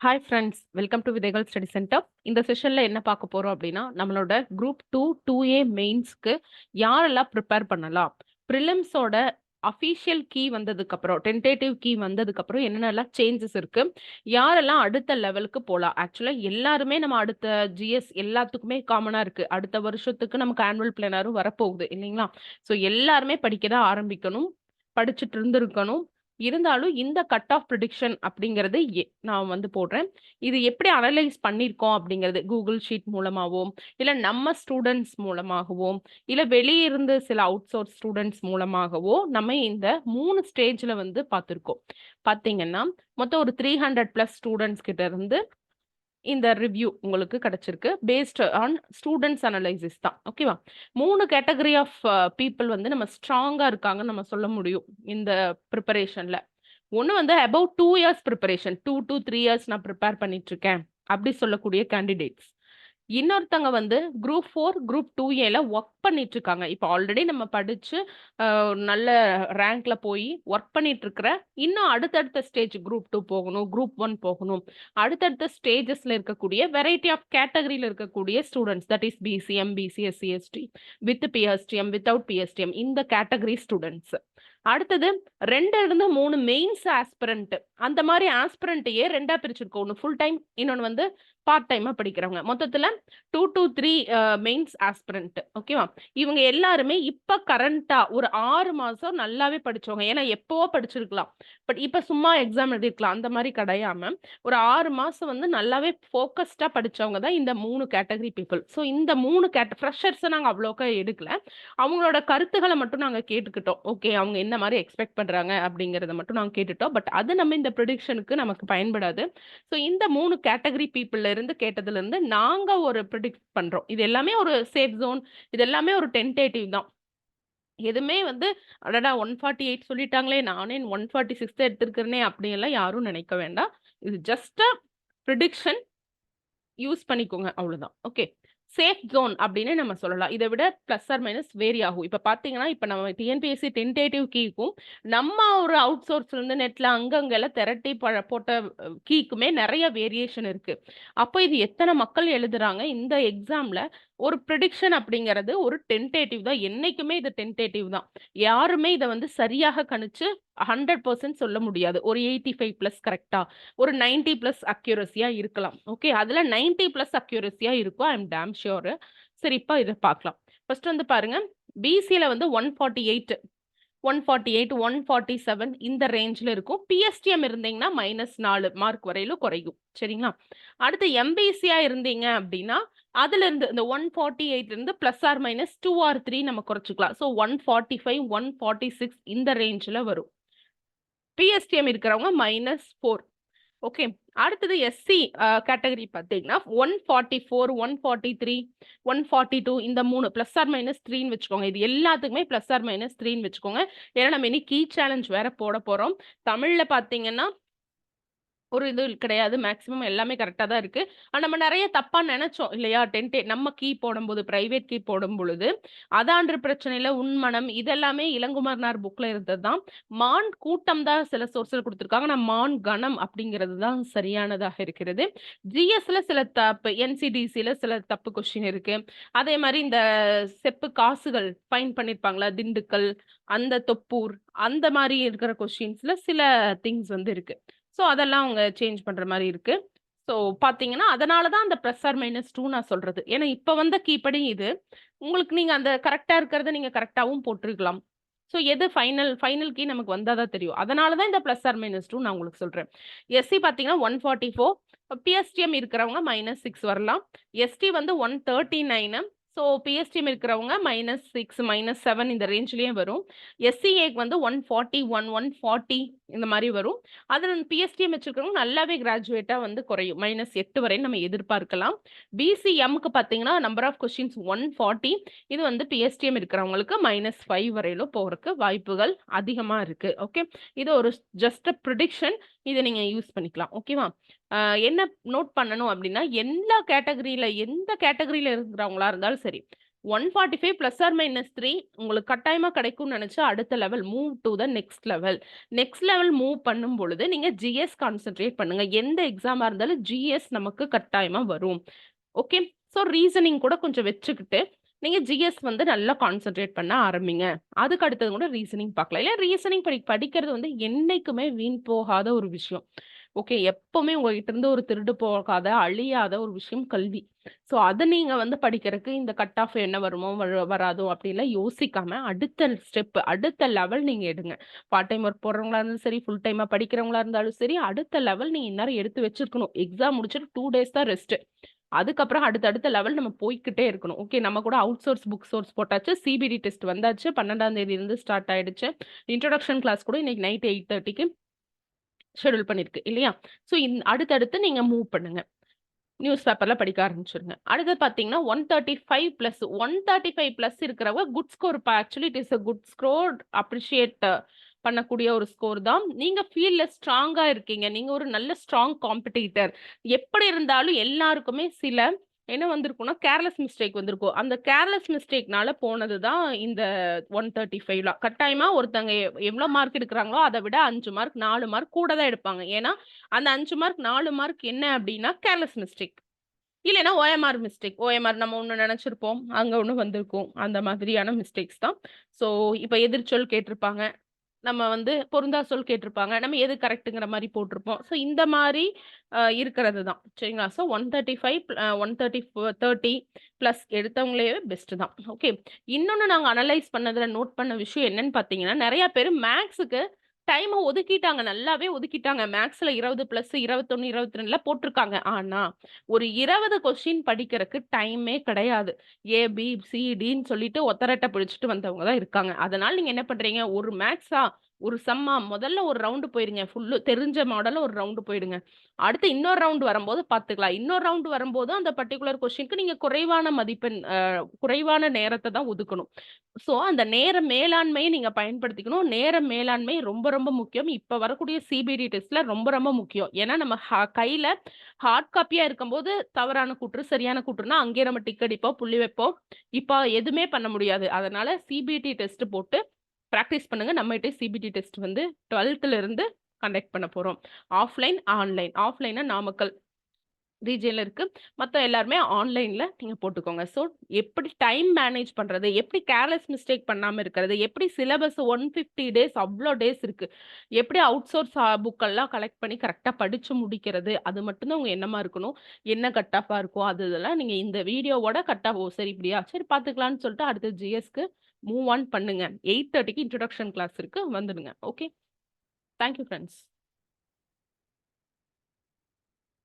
Hi friends, welcome to விதைகள் study centre. இந்த செஷன்ல என்ன பார்க்க போறோம் அப்படின்னா, நம்மளோட குரூப் 2 2A மெயின்ஸ்க்கு யாரெல்லாம் ப்ரிப்பேர் பண்ணலாம்? ப்ரிலிம்ஸோட அஃபிஷியல் கீ வந்ததுக்கப்புறம், டென்டேட்டிவ் கீ வந்ததுக்கப்புறம் என்னென்னலாம் சேஞ்சஸ் இருக்கு? யாரெல்லாம் அடுத்த லெவலுக்கு போலாம்? ஆக்சுவலா எல்லாருமே நம்ம அடுத்த ஜிஎஸ் எல்லாத்துக்குமே காமனா இருக்கு. அடுத்த வருஷத்துக்கு நமக்கு ஆனுவல் பிளானரும் வரப்போகுது இல்லைங்களா? ஸோ எல்லாருமே படிக்க தான் ஆரம்பிக்கணும். படிச்சுட்டு இருந்திருக்கணும். இருந்தாலும் இந்த கட் ஆஃப் ப்ரிடிக்ஷன் அப்படிங்கிறது நான் வந்து போடுறேன். இது எப்படி அனலைஸ் பண்ணியிருக்கோம் அப்படிங்கிறது கூகுள் ஷீட் மூலமாவோ, இல்ல நம்ம ஸ்டூடண்ட்ஸ் மூலமாகவோ, இல்ல வெளிய இருந்து சில அவுட்சோர்ஸ் ஸ்டூடண்ட்ஸ் மூலமாகவோ, நம்ம இந்த 3 ஸ்டேஜ்ல வந்து பார்த்திருக்கோம். பார்த்தீங்கன்னா, மொத்தம் ஒரு 300+ ஸ்டூடண்ட்ஸ் கிட்ட இருந்து இந்த ரிவ்யூ உங்களுக்கு கிடைச்சிருக்கு. பேஸ்ட் ஆன் ஸ்டூடண்ட்ஸ் அனலைசிஸ் தான். ஓகேவா? 3 கேட்டகரி ஆஃப் பீப்பிள் வந்து நம்ம ஸ்ட்ராங்கா இருக்காங்கன்னு நம்ம சொல்ல முடியும். இந்த ப்ரிப்பரேஷன்ல. ஒண்ணு வந்து above 2 years preparation. 2 to 3 years நான் ப்ரிப்பேர் பண்ணிட்டு இருக்கேன். அப்படி சொல்லக்கூடிய கேண்டிடேட்ஸ். இன்னொருத்தங்க வந்து குரூப் 4, குரூப் 2ஏல ஒர்க் பண்ணிட்டு இருக்காங்க. இப்ப ஆல்ரெடி நம்ம படிச்சு நல்ல ரேங்க்ல போய் ஒர்க் பண்ணிட்டு இருக்கிற, இன்னும் அடுத்தடுத்த ஸ்டேஜ் குரூப் 2 போகணும், குரூப் 1 போகணும். அடுத்தடுத்த ஸ்டேஜஸ்ல இருக்கக்கூடிய வெரைட்டி ஆஃப் கேட்டகரியில இருக்கக்கூடிய students that is BC, MBC, SC, ST with PSTM, without PSTM இந்த கேட்டகரி ஸ்டூடண்ட்ஸ். அடுத்தது 2 இருந்து 3 மெயின்ஸ் ஆஸ்பிரண்ட். அந்த மாரி ஆஸ்பிரண்ட்டையே 2ஆ பிரிச்சிருக்கோம். ஒண்ணு ஃபுல் டைம், இன்னொன்னு வந்து பார்ட் டைமா படிக்கிறவங்க. மொத்தத்துல 2 to 3 மெயின்ஸ் ஆஸ்பிரண்ட். ஓகேவா? இவங்க எல்லாருமே இப்ப கரண்ட்டா ஒரு 6 மாசம் நல்லாவே படிச்சவங்க. ஏன்னா எப்பவோ படிச்சிருக்கலாம். பட் இப்ப சும்மா எக்ஸாம் எழுதியிருக்கலாம். அந்த மாரி கிடையாம, ஒரு 6 மாசம் வந்து நல்லாவே ஃபோக்கஸ்டா படிச்சவங்க தான் இந்த 3 கேட்டகரி பீப்பிள். ஸோ இந்த 3 ஃப்ரெஷர்ஸ நாங்க அவ்வளோக்கா எடுக்கல. அவங்களோட கருத்துக்கள மட்டும் நாங்க கேட்டுக்கிட்டோம். ஓகே, அவங்க என்ன மாரி எக்ஸ்பெக்ட் பண்றாங்க அப்படிங்கிறத மட்டும் நாங்க கேட்டுட்டோம். பட் அது நம்ம இந்த ப்ரிடிக்ஷனுக்கு நமக்கு பயன்படாது. ஸோ இந்த 3 கேட்டகரி பீப்பிள்ல இருந்து கேட்டதுல இருந்து நாங்க ஒரு ப்ரிடிக்ட் பண்றோம். இது எல்லாமே ஒரு சேஃப் ஜோன். இது எல்லாமே ஒரு டென்டேட்டிவ் தான். எதுவுமே வந்து அடடா 148 சொல்லிட்டாங்களே, நானே 146 எடுத்திருக்கிறேனே அப்படியெல்லாம் யாரும் நினைக்க வேண்டாம். இது ஜஸ்ட் அ ப்ரிடிக்ஷன். யூஸ் பண்ணிக்கோங்க அவ்வளவுதான். ஓகே. சேஃப் ஜோன் அப்படின்னு நம்ம சொல்லலாம். இத விட பிளஸ் ஆர் மைனஸ் வேரி ஆகும். இப்ப பார்த்தீங்கன்னா, இப்ப நம்ம டிஎன்பிஎஸ்சி டென்டேட்டிவ் கீக்கும், நம்ம ஒரு அவுட் சோர்ஸ்ல இருந்து நெட்ல அங்கங்க எல்லாம் திரட்டி போட்ட கீக்குமே நெறைய வேரியேஷன் இருக்கு. அப்ப இது எத்தன மக்கள் எழுதுறாங்க இந்த எக்ஸாம்ல ஒரு பிரிடிக்ஷன் அப்படிங்கிறது ஒரு டென்டேட்டிவ் தான். என்னைக்குமே இது டென்டேட்டிவ் தான். யாருமே இத வந்து சரியாக கணிச்சு 100% சொல்ல முடியாது. ஒரு 85+ கரெக்ட்டா, ஒரு 90+ அக்யூரசியா இருக்கலாம். ஓகே. அதுல 90+ அக்யூரசியா இருக்கும். ஐ அம் டாம் ஷூர். சரி, இப்ப இத பார்க்கலாம். ஃபர்ஸ்ட் வந்து பாருங்க. பிசில வந்து 148, 148, 147 இந்த ரேஞ்ச்ல இருக்கும். பிஎஸ்டிஎம் இருந்தீங்கன்னா -4 மார்க் வரையிலும் குறையும். சரிங்களா? அடுத்து எம்பிசியா இருந்தீங்க அப்படின்னா, அதுல இருந்து இந்த 148 இருந்து பிளஸ் ஆர் மைனஸ் 2 ஆர் 3 நம்ம குறைச்சுக்கலாம். ஸோ 145, 146 இந்த ரேஞ்ச்ல வரும். பிஎஸ்டிஎம் இருக்கிறவங்க -4. ஓகே. அடுத்தது எஸ்சி கேட்டகரி பார்த்தீங்கன்னா 144, 143, 142 இந்த 3 பிளஸ் ஆர் மைனஸ் 3ன்னு வச்சுக்கோங்க. இது எல்லாத்துக்குமே பிளஸ் ஆர் மைனஸ் 3ன்னு வச்சுக்கோங்க. ஏன்னா நம்ம இனி கீ சேலஞ்ச் வேற போட போறோம். தமிழ்ல பார்த்தீங்கன்னா ஒரு இது கிடையாது. மேக்ஸிமம் எல்லாமே கரெக்ட்டா தான் இருக்கு. ஆனா நம்ம நெறைய தப்பா நெனச்சோம் இல்லையா? நம்ம கீ போடும்போது, பிரைவேட் கீ போடும்பொழுது, அதான்ற பிரச்சனையில உண்மனம் இதெல்லாமே இளங்குமரனார் புக்ல இருந்தது தான். மான் கூட்டம் தான் சில சோர்ஸ்ல குடுத்துருக்காங்க. ஆனா மான் கணம் அப்படிங்கிறது தான் சரியானதாக இருக்கிறது. ஜிஎஸ்ல சில தப்பு, என்சிடிசில சில தப்பு கொஸ்டின் இருக்கு. அதே மாரி இந்த செப்பு காசுகள் ஃபைன் பண்ணியிருப்பாங்கல்ல, திண்டுக்கல், அந்த தொப்பூர் அந்த மாரி இருக்கிற கொஸ்டின்ஸ்ல சில திங்ஸ் வந்து இருக்கு. ஸோ அதெல்லாம் அவங்க சேஞ்ச் பண்ற மாரி இருக்கு. ஸோ பார்த்தீங்கன்னா, அதனால தான் அந்த பிளஸ் ஆர் மைனஸ் 2 நான் சொல்றது. ஏன்னா இப்ப வந்த கீ படி இது. உங்களுக்கு நீங்க அந்த கரெக்ட்டா இருக்கிறத நீங்க கரெக்ட்டாவும் போட்டுருக்கலாம். ஸோ எது ஃபைனல் ஃபைனல் கீ நமக்கு வந்தா தான் தெரியும். அதனால தான் இந்த பிளஸ் ஆர் மைனஸ் 2 நான் உங்களுக்கு சொல்றேன். எஸ்சி பார்த்தீங்கன்னா 144, பிஎஸ்டிஎம் இருக்கிறவங்க -6 வரலாம். எஸ்டி வந்து 139. ஸோ பிஎஸ்டிஎம் இருக்கிறவங்க -6, -7 இந்த ரேஞ்ச்லயே வரும். எஸ்சிஏக்கு வந்து 141, 140 இந்த மாரி வரும். அதுல பிஎஸ்டிஎம் வச்சிருக்கிறவங்க நல்லாவே கிராஜுவேட்டா வந்து குறையும். -8 வரை நம்ம எதிர்பார்க்கலாம். பிசிஎம்க்கு பார்த்தீங்கன்னா, நம்பர் ஆஃப் கொஸ்டின்ஸ் 140. இது வந்து பிஎஸ்டிஎம் இருக்கிறவங்களுக்கு -5 வரையிலும் போறதுக்கு வாய்ப்புகள் அதிகமா இருக்கு. ஓகே. இது ஒரு ஜஸ்ட் அ பிரிடிக்ஷன். இத நீங்க யூஸ் பண்ணிக்கலாம். ஓகேவா? என்ன நோட் பண்ணணும் அப்படின்னா, எல்லா கேட்டகரியில எந்த கேட்டகரியில இருக்கிறவங்களா இருந்தாலும் சரி, 145 பிளஸ் ஆர் மைனஸ் 3 உங்களுக்கு கட்டாயமா கிடைக்கும்னு நினைச்சு அடுத்த level move to the next level. Next level move பண்ணும் பொழுது நீங்க ஜிஎஸ் கான்சென்ட்ரேட் பண்ணுங்க. எந்த எக்ஸாமா இருந்தாலும் ஜிஎஸ் நமக்கு கட்டாயமா வரும். ஓகே. ஸோ ரீசனிங் கூட கொஞ்சம் வச்சுக்கிட்டு நீங்க ஜிஎஸ் வந்து நல்லா கான்சென்ட்ரேட் பண்ண ஆரம்பிங்க. அதுக்கு அடுத்தது கூட ரீசனிங் பார்க்கலாம். இல்ல ரீசனிங் படிக்கிறது வந்து என்னைக்குமே வீண் போகாத ஒரு விஷயம். ஓகே. எப்பவுமே உங்ககிட்ட இருந்து ஒரு திருடு போகாத, அழியாத ஒரு விஷயம் கல்வி. ஸோ அத நீங்க வந்து படிக்கிறதுக்கு இந்த கட் ஆஃப் என்ன வருமோ, வராதோ அப்படிலாம் யோசிக்காம அடுத்த ஸ்டெப், அடுத்த லெவல் நீங்க எடுங்க. பார்ட் டைம் ஒர்க் போடுறவங்களா இருந்தாலும் சரி, ஃபுல் டைமா படிக்கிறவங்களா இருந்தாலும் சரி, அடுத்த லெவல் நீங்க இந்நேரம் எடுத்து வச்சிருக்கணும். எக்ஸாம் முடிச்சுட்டு 2 டேஸ் தான் ரெஸ்ட். அதுக்கப்புறம் அடுத்த லெவல் நம்ம போய்க்கிட்டே இருக்கணும். ஓகே. நம்ம கூட அவுட் சோர்ஸ், புக் சோர்ஸ் போட்டாச்சு. சிபிடி டெஸ்ட் வந்தாச்சு. 12ஆம் தேதியிலிருந்து ஸ்டார்ட் ஆயிடுச்சு. இன்ட்ரோடக்ஷன் கிளாஸ் கூட இன்னைக்கு நைட் 8:30க்கு ஷெட்யூல் பண்ணிருக்கு இல்லையா? ஸோ அடுத்தடுத்து நீங்க மூவ் பண்ணுங்க. நியூஸ் பேப்பர்ல படிக்க ஆரம்பிச்சுருங்க. அடுத்து பார்த்தீங்கன்னா 135 பிளஸ் 135 பிளஸ் இருக்கிறவங்க good score. Actually it is a good score. Appreciate பண்ணக்கூடிய ஒரு ஸ்கோர் தான். நீங்க ஃபீல்ட்ல ஸ்ட்ராங்கா இருக்கீங்க. நீங்க ஒரு நல்ல ஸ்ட்ராங் காம்படிட்டர். எப்படி இருந்தாலும் எல்லாருக்குமே சில என்ன வந்திருக்கும்னா, கேர்லெஸ் மிஸ்டேக் வந்திருக்கும். அந்த கேர்லெஸ் மிஸ்டேக்னால போனது தான் இந்த 135லாம். கட்டாயமா ஒருத்தங்க எவ்வளோ மார்க் எடுக்குறாங்களோ, அத விட 5 மார்க், 4 மார்க் கூட தான் எடுப்பாங்க. ஏன்னா, அந்த 5 மார்க், 4 மார்க் என்ன அப்டின்னா, கேர்லெஸ் மிஸ்டேக். இல்லன்னா ஓஎம்ஆர் மிஸ்டேக். ஓஎம்ஆர் நம்ம ஒண்ணு நெனச்சிருப்போம். அங்க ஒண்ணு வந்திருக்கும். அந்த மாதிரியான மிஸ்டேக்ஸ் தான். ஸோ, இப்ப எதிர்ச்சொல் கேட்டிருப்பாங்க. நம்ம வந்து பொருந்தா சொல் கேட்டிருப்பாங்க. நம்ம எது கரெக்ட்ங்கிற மாரி போட்டிருப்போம். ஸோ இந்த மாரி இருக்கிறது தான். சரிங்களா? ஸோ 135 30 பிளஸ் எடுத்தவங்களே பெஸ்ட் தான். ஓகே. இன்னொன்னு நாங்க அனலைஸ் பண்ணதுல நோட் பண்ண விஷயம் என்னன்னு பார்த்தீங்கன்னா, நெறைய பேரு மேத்ஸுக்கு டைம ஒதுக்கிட்டாங்க. நல்லாவே ஒதுக்கிட்டாங்க. மேத்ஸ்ல 20 பிளஸ் 21, 22ல போட்டிருக்காங்க. ஆனா, ஒரு 20 கொஸ்டின் படிக்கிறக்கு டைமே கிடையாது. ஏ, பி, சி, டின்னு சொல்லிட்டு ஒத்தரட்ட பிடிச்சுட்டு வந்தவங்க தான் இருக்காங்க. அதனால நீங்க என்ன பண்றீங்க, ஒரு மேத்ஸா, ஒரு சம்மா முதல்ல ஒரு ரவுண்டு போயிருங்க. ஃபுல்லு தெரிஞ்ச மாடல்ல ஒரு ரவுண்டு போயிடுங்க. அடுத்து இன்னொரு ரவுண்ட் வரும்போது பார்த்துக்கலாம். இன்னொரு ரவுண்ட் வரும்போது அந்த பர்ட்டிகுலர் கொஸ்டினுக்கு நீங்க குறைவான மதிப்பெண் குறைவான நேரத்த தான் ஒதுக்கணும். ஸோ அந்த நேர மேலாண்மையை நீங்க பயன்படுத்திக்கணும். நேர மேலாண்மை ரொம்ப ரொம்ப முக்கியம். இப்ப வரக்கூடிய சிபிடி டெஸ்ட்ல ரொம்ப ரொம்ப முக்கியம். ஏன்னா நம்ம கையில ஹார்ட் காப்பியா இருக்கும்போது தவறான கூற்று, சரியான கூற்றுனா அங்கேயே நம்ம டிக் அடிப்போம், புள்ளி வைப்போம். இப்ப எதுவுமே பண்ண முடியாது. அதனால சிபிடி டெஸ்ட் போட்டு பிராக்டிஸ் பண்ணுங்க. நம்மகிட்ட சிபிடி டெஸ்ட் வந்து 12th இருந்து கண்டக்ட் பண்ண போறோம். Offline, online. ஆஃப்லைன்னா நாமக்கல் ரீஜியன்ல இருக்கு. மத்த எல்லாருமே ஆன்லைன்ல நீங்க போட்டுக்கோங்க. ஸோ எப்படி டைம் மேனேஜ் பண்றது? எப்படி கேர்லெஸ் மிஸ்டேக் பண்ணாம இருக்கிறது? எப்படி சிலபஸ் 150 டேஸ் அவ்ளோ டேஸ் இருக்கு. எப்படி அவுட் சோர்ஸ் புக்கெல்லாம் கலெக்ட் பண்ணி கரெக்ட்டா படிச்சு முடிக்கிறது? அது மட்டும் தான் உங்க எண்ணமா இருக்கணும். என்ன கட் ஆஃபா இருக்கோ அது இதெல்லாம் நீங்க இந்த வீடியோவோட கட் ஆஃப் சரி இப்படியா? சரி பார்த்துக்கலாம்னு சொல்லிட்டு அடுத்து ஜிஎஸ்க்கு மூவ் ஆன் பண்ணுங்க. 8:30க்கு இன்ட்ரோடக்ஷன் கிளாஸ் இருக்கு. வந்துடுங்க. ஓகே. Thank you friends.